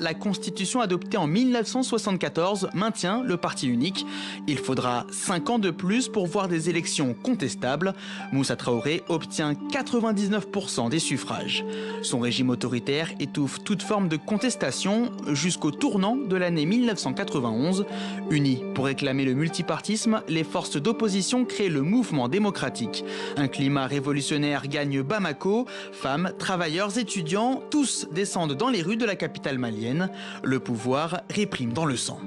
la constitution adoptée en 1974 maintient le parti unique. Il faudra 5 ans de plus pour voir des élections contestables. Moussa Traoré obtient 99% des suffrages. Son régime autoritaire étouffe toute forme de contestation jusqu'au tournant de l'année 1991. Unis pour réclamer le multipartisme, les forces d'opposition créent le mouvement démocratique. Un climat révolutionnaire gagne Bamako. Femmes, travailleurs, étudiants, tous descendent dans les rues de la capitale malienne. Le pouvoir réprime dans le sang.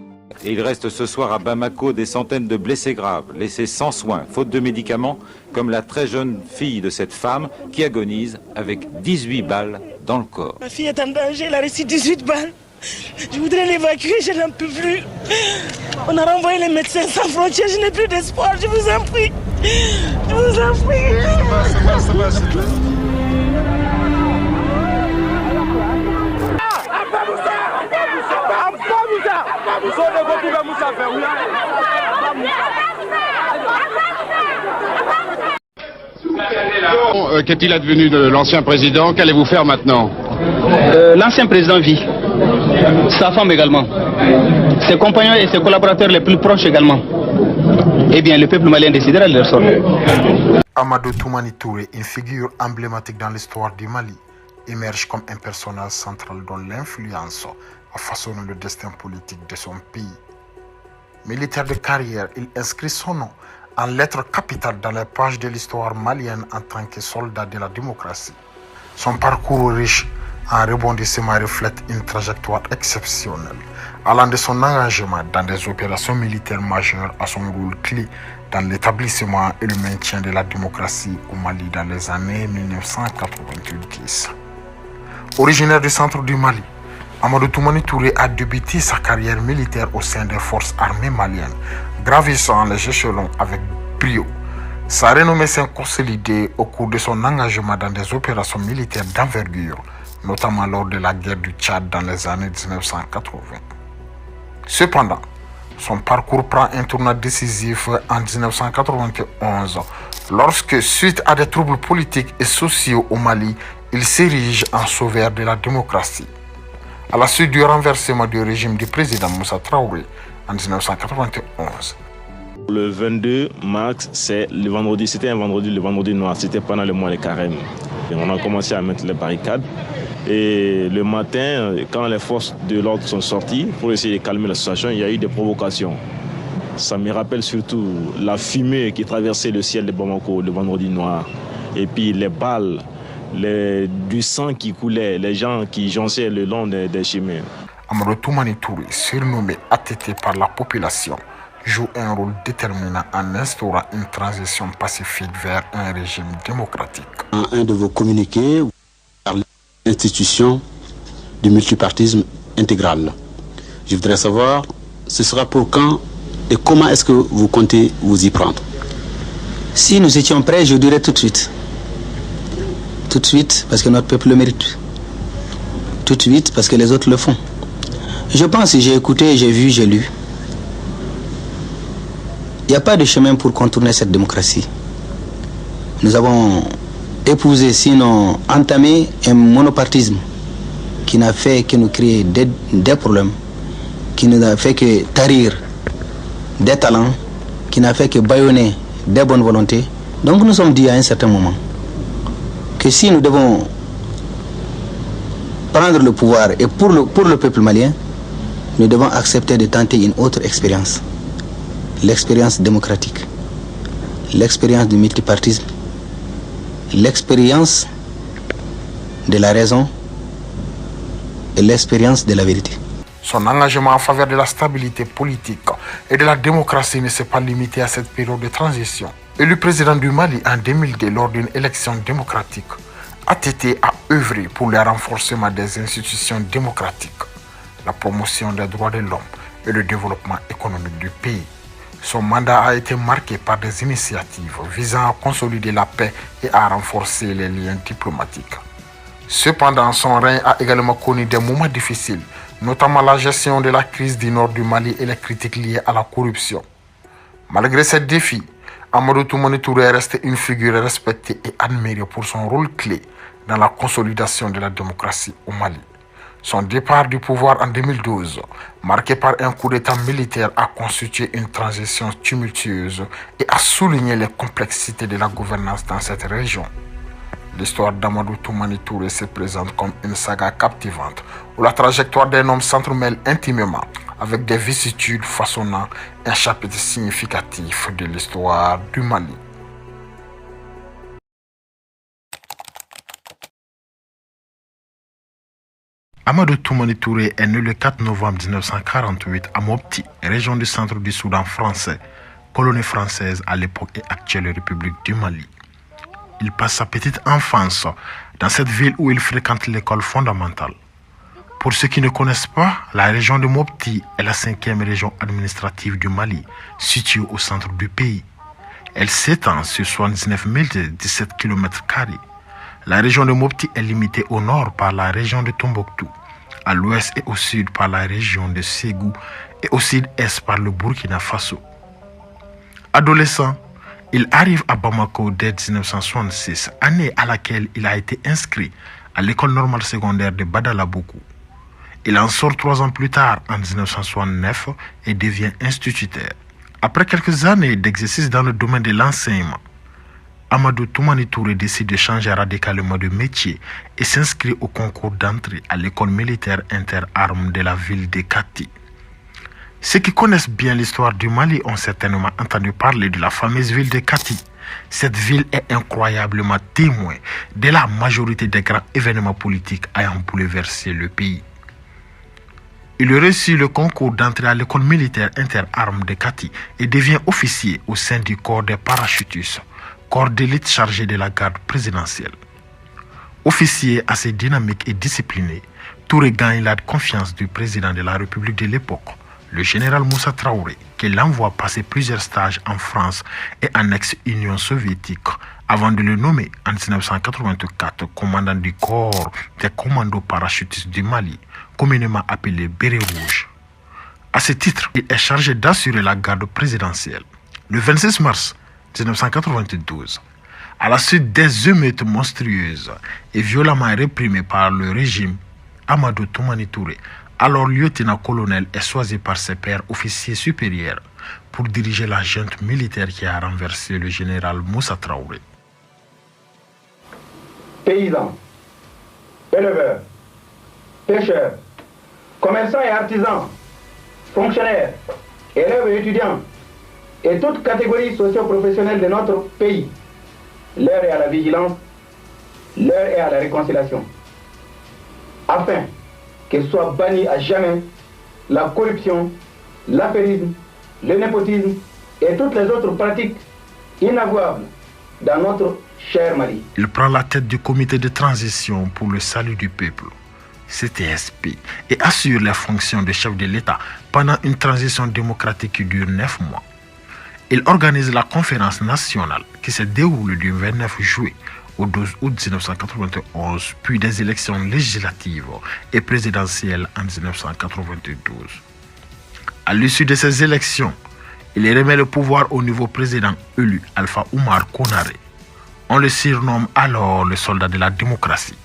Et il reste ce soir à Bamako des centaines de blessés graves, laissés sans soins, faute de médicaments, comme la très jeune fille de cette femme qui agonise avec 18 balles dans le corps. Ma fille est en danger, elle a reçu 18 balles. Je voudrais l'évacuer, je n'en peux plus. On a renvoyé les médecins sans frontières, je n'ai plus d'espoir, je vous en prie. Je vous en prie. Ça va. Qu'est-il advenu de l'ancien président? Qu'allez-vous faire maintenant? L'ancien président vit. Sa femme également. Ses compagnons et ses collaborateurs les plus proches également. Eh bien, le peuple malien décidera de leur sort. Amadou Toumani Touré, une figure emblématique dans l'histoire du Mali, émerge comme un personnage central dont l'influence a façonné le destin politique de son pays. Militaire de carrière, il inscrit son nom en lettres capitales dans les pages de l'histoire malienne en tant que soldat de la démocratie. Son parcours riche en rebondissements reflète une trajectoire exceptionnelle, allant de son engagement dans des opérations militaires majeures à son rôle clé dans l'établissement et le maintien de la démocratie au Mali dans les années 1990. Originaire du centre du Mali, Amadou Toumani Touré a débuté sa carrière militaire au sein des forces armées maliennes, gravissant les échelons avec brio. Sa renommée s'est consolidée au cours de son engagement dans des opérations militaires d'envergure, notamment lors de la guerre du Tchad dans les années 1980. Cependant, son parcours prend un tournant décisif en 1991, lorsque, suite à des troubles politiques et sociaux au Mali, il s'érige en sauveur de la démocratie. À la suite du renversement du régime du président Moussa Traoré en 1991. Le 22 mars, c'est le vendredi, c'était un vendredi, le vendredi noir, c'était pendant le mois de carême. Et on a commencé à mettre les barricades. Et le matin, quand les forces de l'ordre sont sorties pour essayer de calmer la situation, il y a eu des provocations. Ça me rappelle surtout la fumée qui traversait le ciel de Bamako le vendredi noir. Et puis les balles, du sang qui coulait, les gens qui jonchaient le long des chemins. Amadou Toumani Touré, surnommé ATT par la population, joue un rôle déterminant en instaurant une transition pacifique vers un régime démocratique. En un de vos communiqués, vous parlez de l'institution du multipartisme intégral. Je voudrais savoir, ce sera pour quand et comment est-ce que vous comptez vous y prendre? Si nous étions prêts, je dirais tout de suite. Tout de suite, parce que notre peuple le mérite. Tout de suite, parce que les autres le font. Je pense, j'ai écouté, j'ai vu, j'ai lu. Il n'y a pas de chemin pour contourner cette démocratie. Nous avons épousé, sinon entamé, un monopartisme qui n'a fait que nous créer des problèmes, qui n'a fait que tarir des talents, qui n'a fait que bâillonner des bonnes volontés. Donc nous sommes dit à un certain moment que si nous devons prendre le pouvoir et pour le peuple malien, nous devons accepter de tenter une autre expérience. L'expérience démocratique, l'expérience du multipartisme, l'expérience de la raison et l'expérience de la vérité. Son engagement en faveur de la stabilité politique et de la démocratie ne s'est pas limité à cette période de transition. Élu président du Mali en 2002 lors d'une élection démocratique, ATT a œuvré pour le renforcement des institutions démocratiques, la promotion des droits de l'homme et le développement économique du pays. Son mandat a été marqué par des initiatives visant à consolider la paix et à renforcer les liens diplomatiques. Cependant, son règne a également connu des moments difficiles, notamment la gestion de la crise du nord du Mali et les critiques liées à la corruption. Malgré ces défis, Amadou Toumani Touré est resté une figure respectée et admirée pour son rôle clé dans la consolidation de la démocratie au Mali. Son départ du pouvoir en 2012, marqué par un coup d'État militaire, a constitué une transition tumultueuse et a souligné les complexités de la gouvernance dans cette région. L'histoire d'Amadou Toumani Touré se présente comme une saga captivante où la trajectoire d'un homme s'entremêle intimement avec des vicissitudes façonnant un chapitre significatif de l'histoire du Mali. Amadou Toumani Touré est né le 4 novembre 1948 à Mopti, région du centre du Soudan français, colonie française à l'époque et actuelle République du Mali. Il passe sa petite enfance dans cette ville où il fréquente l'école fondamentale. Pour ceux qui ne connaissent pas, la région de Mopti est la 5e région administrative du Mali, située au centre du pays. Elle s'étend sur 79 017 km². La région de Mopti est limitée au nord par la région de Tombouctou, à l'ouest et au sud par la région de Ségou et au sud-est par le Burkina Faso. Adolescent, il arrive à Bamako dès 1966, année à laquelle il a été inscrit à l'école normale secondaire de Badalabougou. Il en sort 3 ans plus tard, en 1969, et devient instituteur. Après quelques années d'exercice dans le domaine de l'enseignement, Amadou Toumani Touré décide de changer radicalement de métier et s'inscrit au concours d'entrée à l'école militaire interarmes de la ville de Kati. Ceux qui connaissent bien l'histoire du Mali ont certainement entendu parler de la fameuse ville de Kati. Cette ville est incroyablement témoin de la majorité des grands événements politiques ayant bouleversé le pays. Il réussit le concours d'entrée à l'école militaire interarmes de Kati et devient officier au sein du corps des parachutistes, corps d'élite chargé de la garde présidentielle. Officier assez dynamique et discipliné, Touré gagne la confiance du président de la République de l'époque, le général Moussa Traoré, qui l'envoie passer plusieurs stages en France et en ex-Union soviétique, avant de le nommer en 1984 commandant du corps des commandos parachutistes du Mali, communément appelé Béret Rouge. À ce titre, il est chargé d'assurer la garde présidentielle. Le 26 mars 1992, à la suite des émeutes monstrueuses et violemment réprimées par le régime, Amadou Toumani Touré, alors lieutenant-colonel, est choisi par ses pairs officiers supérieurs pour diriger la junte militaire qui a renversé le général Moussa Traoré. Paysans, éleveurs, pêcheurs, commerçants et artisans, fonctionnaires, élèves et étudiants, et toute catégorie socio-professionnelle de notre pays. L'heure est à la vigilance, l'heure est à la réconciliation, afin que soit bannie à jamais la corruption, l'affairisme, le népotisme et toutes les autres pratiques inavouables dans notre cher Mali. Il prend la tête du comité de transition pour le salut du peuple, CTSP, et assure les fonctions de chef de l'État pendant une transition démocratique qui dure 9 mois. Il organise la conférence nationale qui se déroule du 29 juillet au 12 août 1991, puis des élections législatives et présidentielles en 1992. À l'issue de ces élections, il remet le pouvoir au nouveau président élu, Alpha Oumar Konaré. On le surnomme alors le soldat de la démocratie.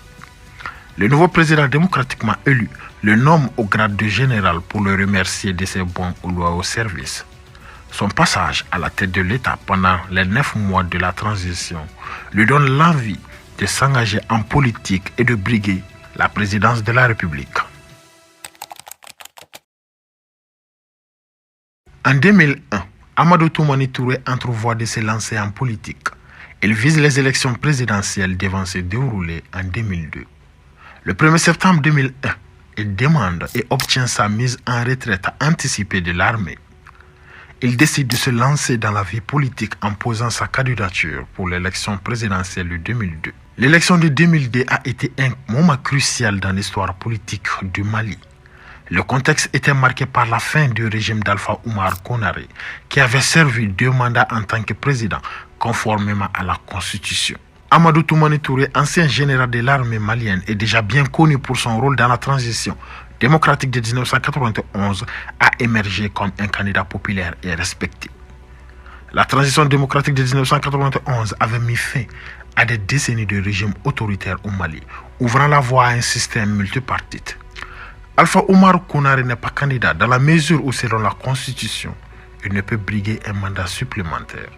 Le nouveau président démocratiquement élu le nomme au grade de général pour le remercier de ses bons ou loyaux services. Son passage à la tête de l'État pendant les 9 mois de la transition lui donne l'envie de s'engager en politique et de briguer la présidence de la République. En 2001, Amadou Toumani Touré entrevoit de se lancer en politique. Il vise les élections présidentielles devant se dérouler en 2002. Le 1er septembre 2001, il demande et obtient sa mise en retraite anticipée de l'armée. Il décide de se lancer dans la vie politique en posant sa candidature pour l'élection présidentielle de 2002. L'élection de 2002 a été un moment crucial dans l'histoire politique du Mali. Le contexte était marqué par la fin du régime d'Alpha Oumar Konaré, qui avait servi 2 mandats en tant que président, conformément à la Constitution. Amadou Toumani Touré, ancien général de l'armée malienne, est déjà bien connu pour son rôle dans la transition démocratique de 1991, a émergé comme un candidat populaire et respecté. La transition démocratique de 1991 avait mis fin à des décennies de régime autoritaire au Mali, ouvrant la voie à un système multipartite. Alpha Oumar Konaré n'est pas candidat dans la mesure où, selon la Constitution, il ne peut briguer un mandat supplémentaire.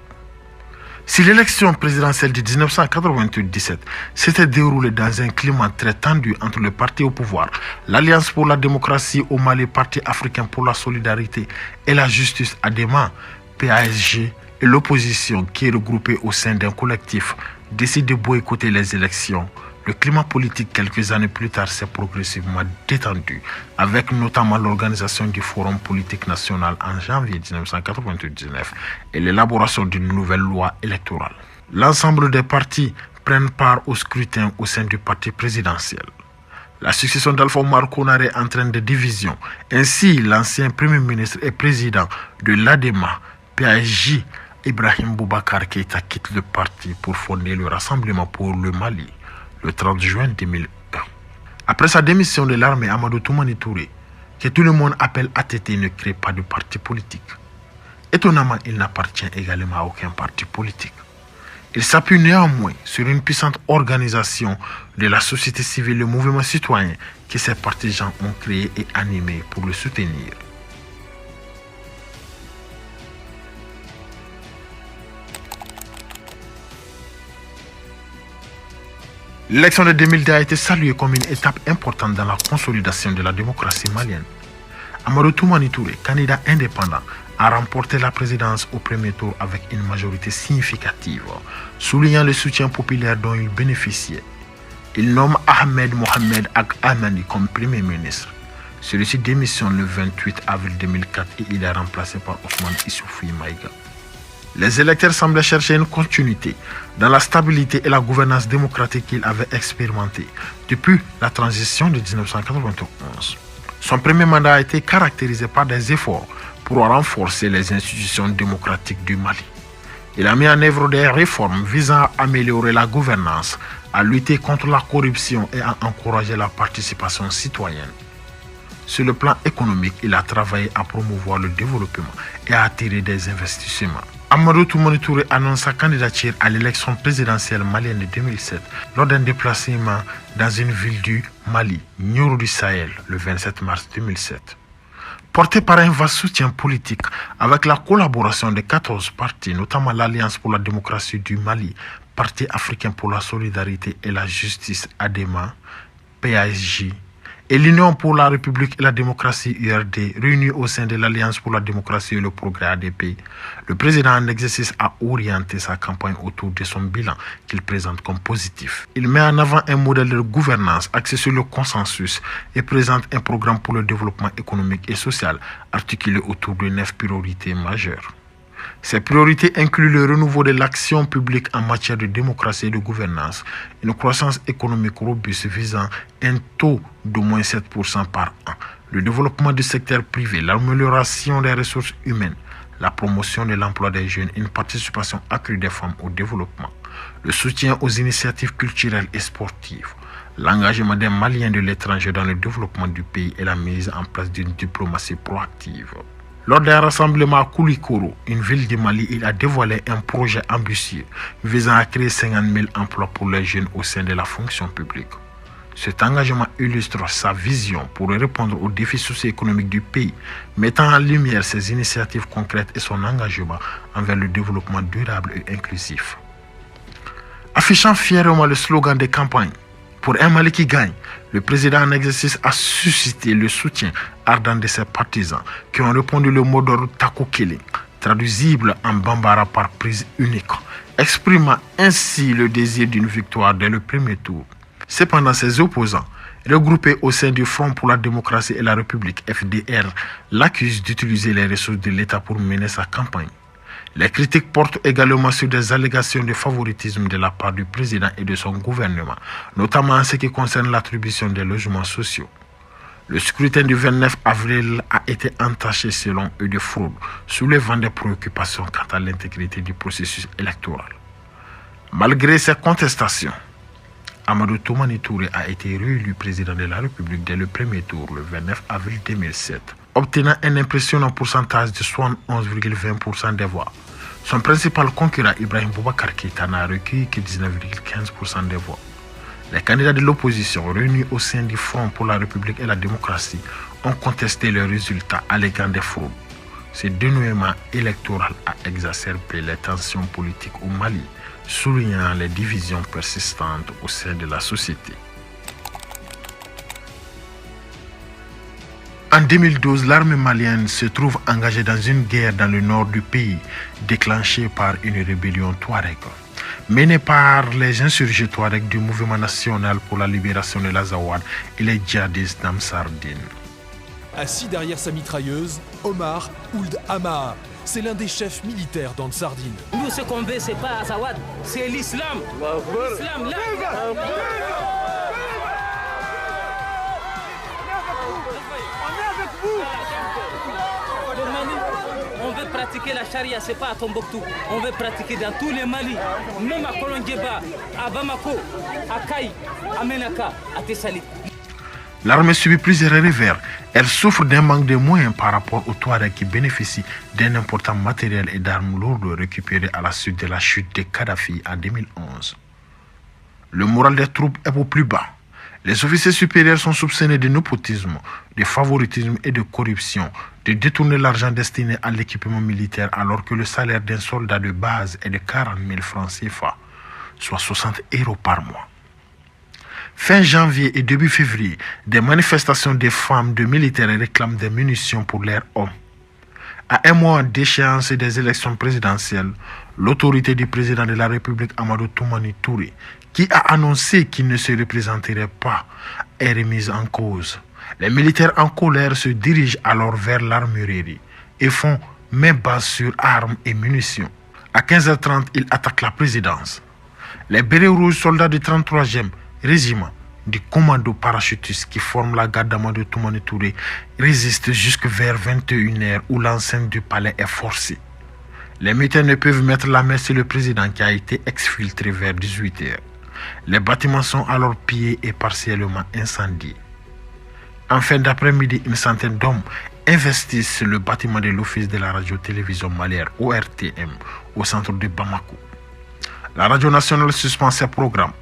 Si l'élection présidentielle de 1998-17 s'était déroulée dans un climat très tendu entre le parti au pouvoir, l'Alliance pour la démocratie au Mali, Parti africain pour la solidarité et la justice ADEMA, PSG, et l'opposition qui est regroupée au sein d'un collectif décide de boycotter les élections, le climat politique quelques années plus tard s'est progressivement détendu, avec notamment l'organisation du Forum politique national en janvier 1999 et l'élaboration d'une nouvelle loi électorale. L'ensemble des partis prennent part au scrutin au sein du parti présidentiel. La succession d'Alpha Oumar Konaré entraîne des divisions. Ainsi, l'ancien Premier ministre et président de l'ADEMA, PSG, Ibrahim Boubacar Keïta quitte le parti pour fonder le Rassemblement pour le Mali le 30 juin 2001. Après sa démission de l'armée, Amadou Toumani Touré, que tout le monde appelle ATT, ne crée pas de parti politique. Étonnamment, il n'appartient également à aucun parti politique. Il s'appuie néanmoins sur une puissante organisation de la société civile, le mouvement citoyen que ses partisans ont créé et animé pour le soutenir. L'élection de 2002 a été saluée comme une étape importante dans la consolidation de la démocratie malienne. Amadou Toumani Touré, candidat indépendant, a remporté la présidence au premier tour avec une majorité significative, soulignant le soutien populaire dont il bénéficiait. Il nomme Ahmed Mohamed Ag Amani comme Premier ministre. Celui-ci démissionne le 28 avril 2004 et il est remplacé par Ousmane Issoufou Maïga. Les électeurs semblaient chercher une continuité dans la stabilité et la gouvernance démocratique qu'ils avaient expérimentée depuis la transition de 1991. Son premier mandat a été caractérisé par des efforts pour renforcer les institutions démocratiques du Mali. Il a mis en œuvre des réformes visant à améliorer la gouvernance, à lutter contre la corruption et à encourager la participation citoyenne. Sur le plan économique, il a travaillé à promouvoir le développement et à attirer des investissements. Amadou Toumani Touré annonce sa candidature à l'élection présidentielle malienne de 2007 lors d'un déplacement dans une ville du Mali, Nioro du Sahel, le 27 mars 2007. Porté par un vaste soutien politique avec la collaboration de 14 partis, notamment l'Alliance pour la démocratie du Mali, Parti africain pour la solidarité et la justice ADEMA, PSG, et l'Union pour la République et la démocratie URD, réunis au sein de l'Alliance pour la démocratie et le progrès ADP, le président en exercice a orienté sa campagne autour de son bilan qu'il présente comme positif. Il met en avant un modèle de gouvernance axé sur le consensus et présente un programme pour le développement économique et social articulé autour de 9 priorités majeures. Ces priorités incluent le renouveau de l'action publique en matière de démocratie et de gouvernance, une croissance économique robuste visant un taux d'au moins 7% par an, le développement du secteur privé, l'amélioration des ressources humaines, la promotion de l'emploi des jeunes, une participation accrue des femmes au développement, le soutien aux initiatives culturelles et sportives, l'engagement des Maliens de l'étranger dans le développement du pays et la mise en place d'une diplomatie proactive. Lors d'un rassemblement à Koulikoro, une ville du Mali, il a dévoilé un projet ambitieux visant à créer 50 000 emplois pour les jeunes au sein de la fonction publique. Cet engagement illustre sa vision pour répondre aux défis socio-économiques du pays, mettant en lumière ses initiatives concrètes et son engagement envers le développement durable et inclusif. Affichant fièrement le slogan des campagnes « Pour un Mali qui gagne », le président en exercice a suscité le soutien ardent de ses partisans qui ont répondu le mot d'ordre Takokele, traduisible en bambara par prise unique, exprimant ainsi le désir d'une victoire dès le premier tour. Cependant, ses opposants, regroupés au sein du Front pour la démocratie et la République, FDR, l'accusent d'utiliser les ressources de l'État pour mener sa campagne. Les critiques portent également sur des allégations de favoritisme de la part du président et de son gouvernement, notamment en ce qui concerne l'attribution des logements sociaux. Le scrutin du 29 avril a été entaché selon eux de fraude, soulevant des préoccupations quant à l'intégrité du processus électoral. Malgré ces contestations, Amadou Toumani Touré a été réélu président de la République dès le premier tour le 29 avril 2007. Obtenant un impressionnant pourcentage de 71,20% des voix. Son principal concurrent Ibrahim Boubacar Keïta n'a recueilli que 19,15% des voix. Les candidats de l'opposition réunis au sein du Front pour la République et la démocratie ont contesté le résultat à l'égard des fraudes. Ce dénouement électoral a exacerbé les tensions politiques au Mali, soulignant les divisions persistantes au sein de la société. En 2012, l'armée malienne se trouve engagée dans une guerre dans le nord du pays, déclenchée par une rébellion touareg, menée par les insurgés touareg du Mouvement national pour la libération de l'Azawad et les djihadistes d'Amsardine. Assis derrière sa mitrailleuse, Omar Ould Amaa. C'est l'un des chefs militaires d'Ansardine. Nous, ce qu'on veut, c'est pas Azawad, c'est l'islam. L'islam, là. On veut pratiquer la charia, c'est pas à Tombouctou. On veut pratiquer dans tous les Mali, même à Kolongueba, à Bamako, à Kaï, à Menaka, à Tessalit. L'armée subit plusieurs revers. Elle souffre d'un manque de moyens par rapport aux Touaregs qui bénéficient d'un important matériel et d'armes lourdes récupérées à la suite de la chute de Kadhafi en 2011. Le moral des troupes est au plus bas. Les officiers supérieurs sont soupçonnés de népotisme, de favoritisme et de corruption, de détourner l'argent destiné à l'équipement militaire alors que le salaire d'un soldat de base est de 40 000 francs CFA, soit 60 € par mois. Fin janvier et début février, des manifestations des femmes de militaires réclament des munitions pour leurs hommes. À un mois d'échéance des élections présidentielles, l'autorité du président de la République Amadou Toumani Touré, qui a annoncé qu'il ne se représenterait pas, est remise en cause. Les militaires en colère se dirigent alors vers l'armurerie et font main basse sur armes et munitions. À 15h30, ils attaquent la présidence. Les bérets rouges, soldats du 33e régiment du commando parachutiste qui forme la garde d'Amadou Toumani Touré résistent jusque vers 21h où l'enceinte du palais est forcée. Les militaires ne peuvent mettre la main sur le président qui a été exfiltré vers 18h. Les bâtiments sont alors pillés et partiellement incendiés. En fin d'après-midi, une centaine d'hommes investissent le bâtiment de l'Office de la radio-télévision malienne ORTM au centre de Bamako. La radio nationale suspend ses programmes.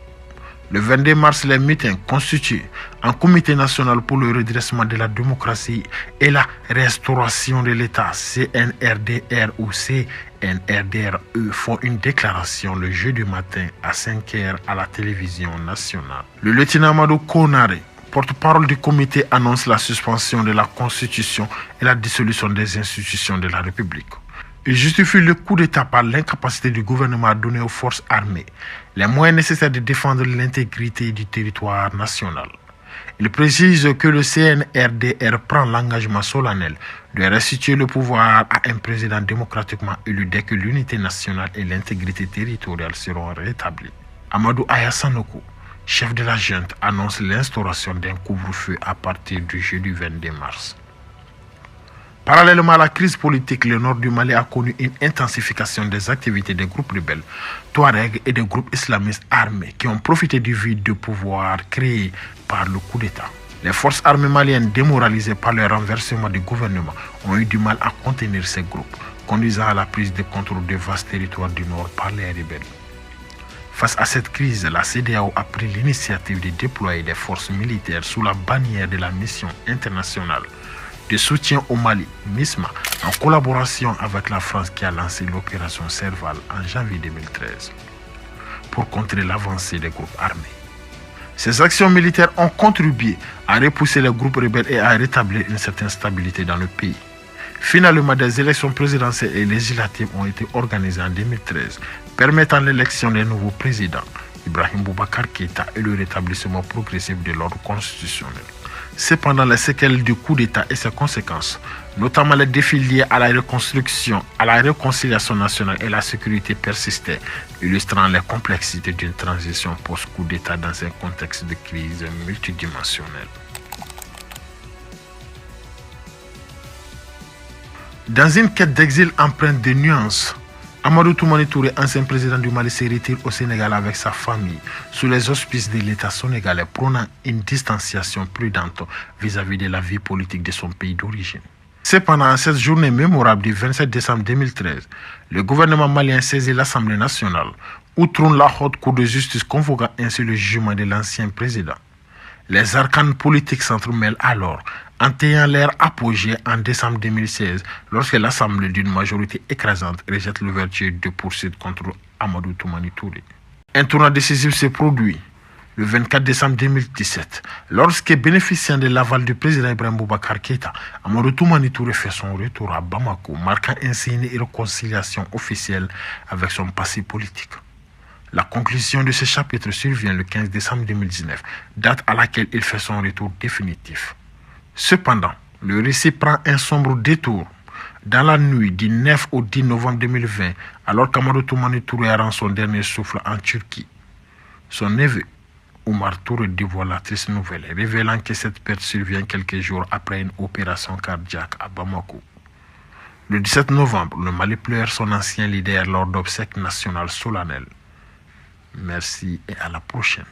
Le 22 mars, les mutins constitués en comité national pour le redressement de la démocratie et la restauration de l'État, CNRDR ou CNRDRE, font une déclaration le jeudi matin à 5h à la télévision nationale. Le lieutenant Amadou Konaré, porte-parole du comité, annonce la suspension de la Constitution et la dissolution des institutions de la République. Il justifie le coup d'État par l'incapacité du gouvernement à donner aux forces armées les moyens nécessaires de défendre l'intégrité du territoire national. Il précise que le CNRDR prend l'engagement solennel de restituer le pouvoir à un président démocratiquement élu dès que l'unité nationale et l'intégrité territoriale seront rétablies. Amadou Aya Sanoko, chef de la junte, annonce l'instauration d'un couvre-feu à partir du jeudi 22 mars. Parallèlement à la crise politique, le nord du Mali a connu une intensification des activités des groupes rebelles, Touaregs et des groupes islamistes armés qui ont profité du vide de pouvoir créé par le coup d'État. Les forces armées maliennes, démoralisées par le renversement du gouvernement, ont eu du mal à contenir ces groupes, conduisant à la prise de contrôle de vastes territoires du nord par les rebelles. Face à cette crise, la CEDEAO a pris l'initiative de déployer des forces militaires sous la bannière de la mission internationale de soutien au Mali, MISMA, en collaboration avec la France qui a lancé l'opération Serval en janvier 2013 pour contrer l'avancée des groupes armés. Ces actions militaires ont contribué à repousser les groupes rebelles et à rétablir une certaine stabilité dans le pays. Finalement, des élections présidentielles et législatives ont été organisées en 2013, permettant l'élection des nouveaux présidents, Ibrahim Boubacar Keïta, et le rétablissement progressif de l'ordre constitutionnel. Cependant, les séquelles du coup d'État et ses conséquences, notamment les défis liés à la reconstruction, à la réconciliation nationale et la sécurité persistaient, illustrant les complexités d'une transition post-coup d'État dans un contexte de crise multidimensionnelle. Dans une quête d'exil empreinte de nuances, Amadou Toumani Touré, ancien président du Mali, se retire au Sénégal avec sa famille sous les auspices de l'État sénégalais, prônant une distanciation prudente vis-à-vis de la vie politique de son pays d'origine. Cependant, en cette journée mémorable du 27 décembre 2013, le gouvernement malien saisit l'Assemblée nationale, outrant la haute cour de justice convoquant ainsi le jugement de l'ancien président. Les arcanes politiques s'entremêlent alors, en ayant l'air apogée en décembre 2016, lorsque l'Assemblée d'une majorité écrasante rejette l'ouverture de poursuites contre Amadou Toumani Touré. Un tournant décisif s'est produit le 24 décembre 2017, lorsque, bénéficiant de l'aval du président Ibrahim Boubacar Keïta, Amadou Toumani Touré fait son retour à Bamako, marquant ainsi une réconciliation officielle avec son passé politique. La conclusion de ce chapitre survient le 15 décembre 2019, date à laquelle il fait son retour définitif. Cependant, le récit prend un sombre détour. Dans la nuit du 9 au 10 novembre 2020, alors qu'Amadou Toumani Touré rend son dernier souffle en Turquie, son neveu, Oumar Touré, dévoile la triste nouvelle, révélant que cette perte survient quelques jours après une opération cardiaque à Bamako. Le 17 novembre, le Mali pleure son ancien leader lors d'obsèques nationales solennelles. Merci et à la prochaine.